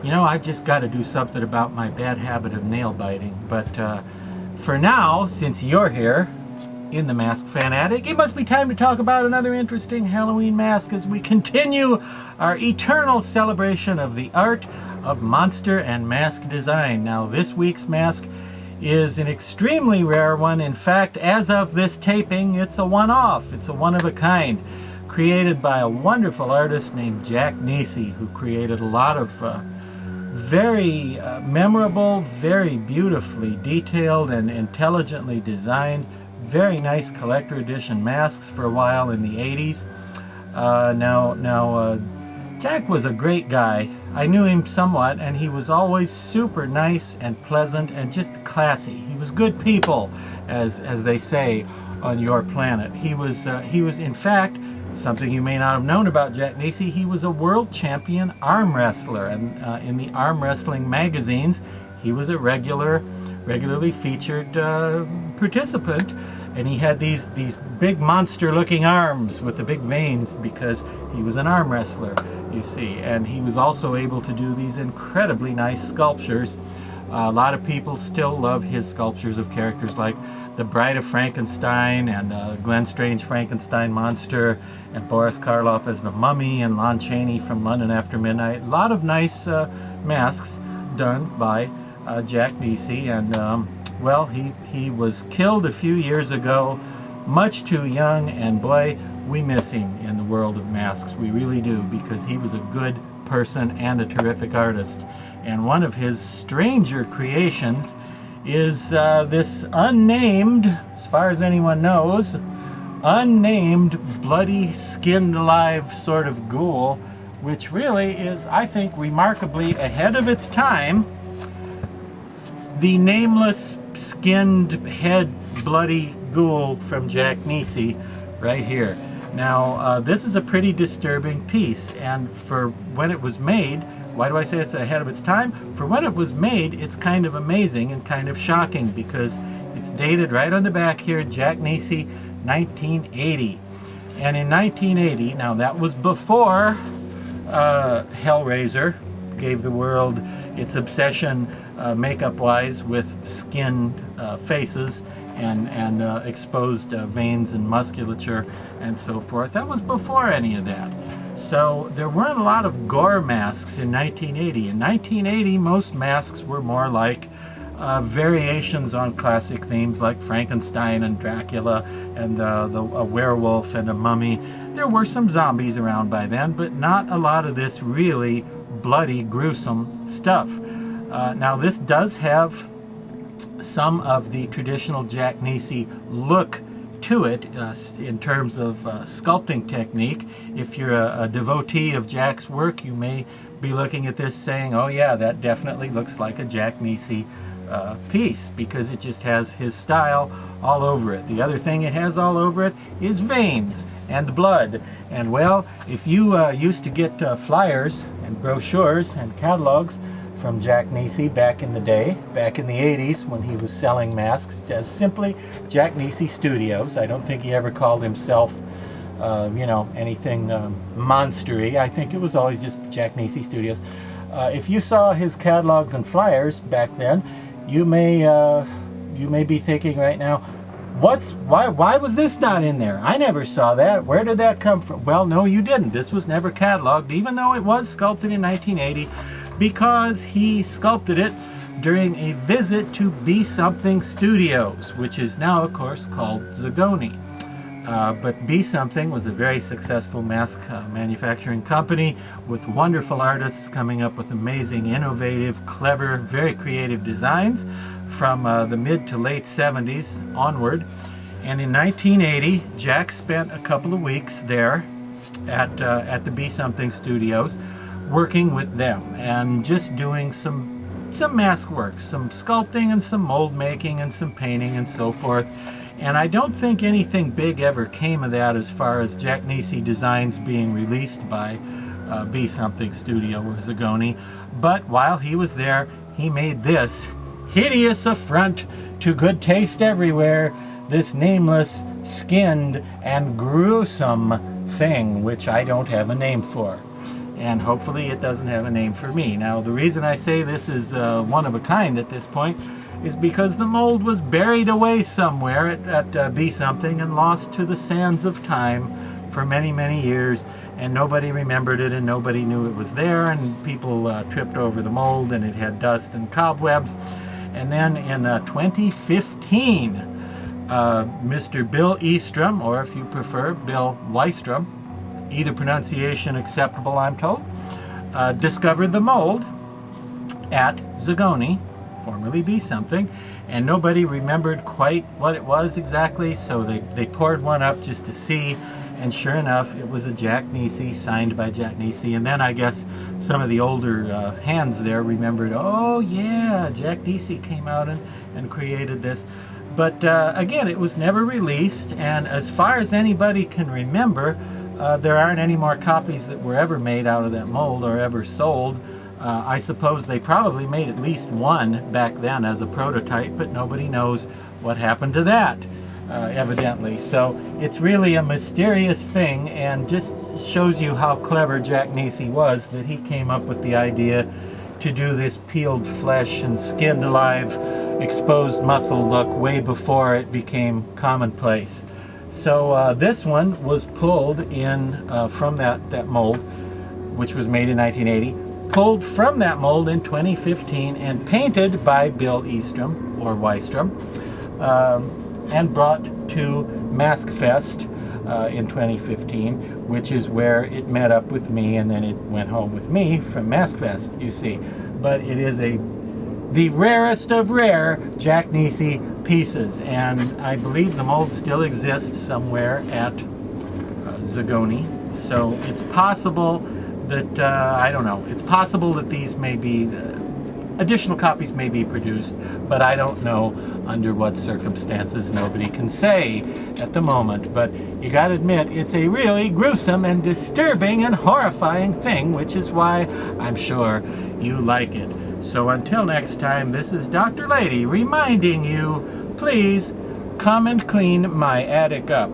You know, I've just got to do something about my bad habit of nail biting. But for now, since you're here in the Mask Fanatic, it must be time to talk about another interesting Halloween mask as we continue our eternal celebration of the art of monster and mask design. Now, this week's mask is an extremely rare one. In fact, as of this taping, it's a one-off. It's a one-of-a-kind, created by a wonderful artist named Jack Nisi, who created a lot of very memorable, very beautifully detailed and intelligently designed, very nice collector edition masks for a while in the 80s. Jack was a great guy. I knew him somewhat, and he was always super nice and pleasant and just classy. He was good people, as they say on your planet. He was in fact, something you may not have known about Jack Nisi, he was a world champion arm wrestler, and in the arm wrestling magazines, he was a regularly featured participant, and he had these big monster-looking arms with the big veins because he was an arm wrestler, you see, and he was also able to do these incredibly nice sculptures. A lot of people still love his sculptures of characters like the Bride of Frankenstein and Glenn Strange Frankenstein monster, and Boris Karloff as the Mummy, and Lon Chaney from London After Midnight. A lot of nice masks done by Jack Nisi, and well, he was killed a few years ago, much too young, and boy, we miss him in the world of masks. We really do, because he was a good person and a terrific artist. And one of his stranger creations is this unnamed, as far as anyone knows, unnamed, bloody, skinned alive sort of ghoul, which really is, I think, remarkably ahead of its time. The nameless, skinned head, bloody ghoul from Jack Nisi, right here. Now, this is a pretty disturbing piece, and for when it was made, why do I say it's ahead of its time? For when it was made, it's kind of amazing and kind of shocking, because it's dated right on the back here, Jack Nisi, 1980. And in 1980, now that was before Hellraiser gave the world its obsession makeup-wise with skinned faces and exposed veins and musculature and so forth. That was before any of that. So there weren't a lot of gore masks in 1980. In 1980, most masks were more like variations on classic themes like Frankenstein and Dracula and a werewolf and a mummy. There were some zombies around by then, but not a lot of this really bloody, gruesome stuff. Now, this does have some of the traditional Jack Nisi look to it in terms of sculpting technique. If you're a devotee of Jack's work, you may be looking at this saying, oh yeah, that definitely looks like a Jack Nisi piece, because it just has his style all over it. The other thing it has all over it is veins and blood. And well, if you used to get flyers and brochures and catalogs from Jack Nisi back in the day, back in the 80s when he was selling masks as simply Jack Nisi Studios. I don't think he ever called himself, you know, anything monstery. I think it was always just Jack Nisi Studios. If you saw his catalogs and flyers back then, you may be thinking right now, why was this not in there? I never saw that. Where did that come from? Well, no, you didn't. This was never cataloged, even though it was sculpted in 1980. Because he sculpted it during a visit to Be Something Studios, which is now, of course, called Zagoni. But Be Something was a very successful mask manufacturing company with wonderful artists coming up with amazing, innovative, clever, very creative designs from the mid to late 70s onward. And in 1980, Jack spent a couple of weeks there at the Be Something Studios, working with them and just doing some mask work, some sculpting and some mold making and some painting and so forth. And I don't think anything big ever came of that as far as Jack Nisi designs being released by Be Something Studio or Zagoni. But while he was there, he made this hideous affront to good taste everywhere, this nameless, skinned, and gruesome thing, which I don't have a name for. and hopefully it doesn't have a name for me. Now, the reason I say this is one of a kind at this point is because the mold was buried away somewhere at Be Something and lost to the sands of time for many, many years, and nobody remembered it and nobody knew it was there, and people tripped over the mold and it had dust and cobwebs. And then in 2015, Mr. Bill Eastrom, or if you prefer, Bill Weistrom, either pronunciation acceptable, I'm told, discovered the mold at Zagoni, formerly Be Something, and nobody remembered quite what it was exactly, so they poured one up just to see, and sure enough, it was a Jack Nisi, signed by Jack Nisi. And then I guess some of the older hands there remembered, oh yeah, Jack Nisi came out and created this. But again, it was never released, and as far as anybody can remember, there aren't any more copies that were ever made out of that mold or ever sold. I suppose they probably made at least one back then as a prototype, but nobody knows what happened to that, evidently. So it's really a mysterious thing, and just shows you how clever Jack Nisi was, that he came up with the idea to do this peeled flesh and skinned alive exposed muscle look way before it became commonplace. So this one was pulled in from that mold, which was made in 1980, pulled from that mold in 2015 and painted by Bill Eastrom, or Weistrom, and brought to Mask Fest in 2015, which is where it met up with me, and then it went home with me from Mask Fest, you see. But it is the rarest of rare Jack Nisi pieces, and I believe the mold still exists somewhere at Zagoni. So it's possible that, I don't know, it's possible that these may be, additional copies may be produced, but I don't know under what circumstances. Nobody can say at the moment. But you gotta admit, it's a really gruesome and disturbing and horrifying thing, which is why I'm sure you like it. So until next time, this is Dr. Lady reminding you, please come and clean my attic up.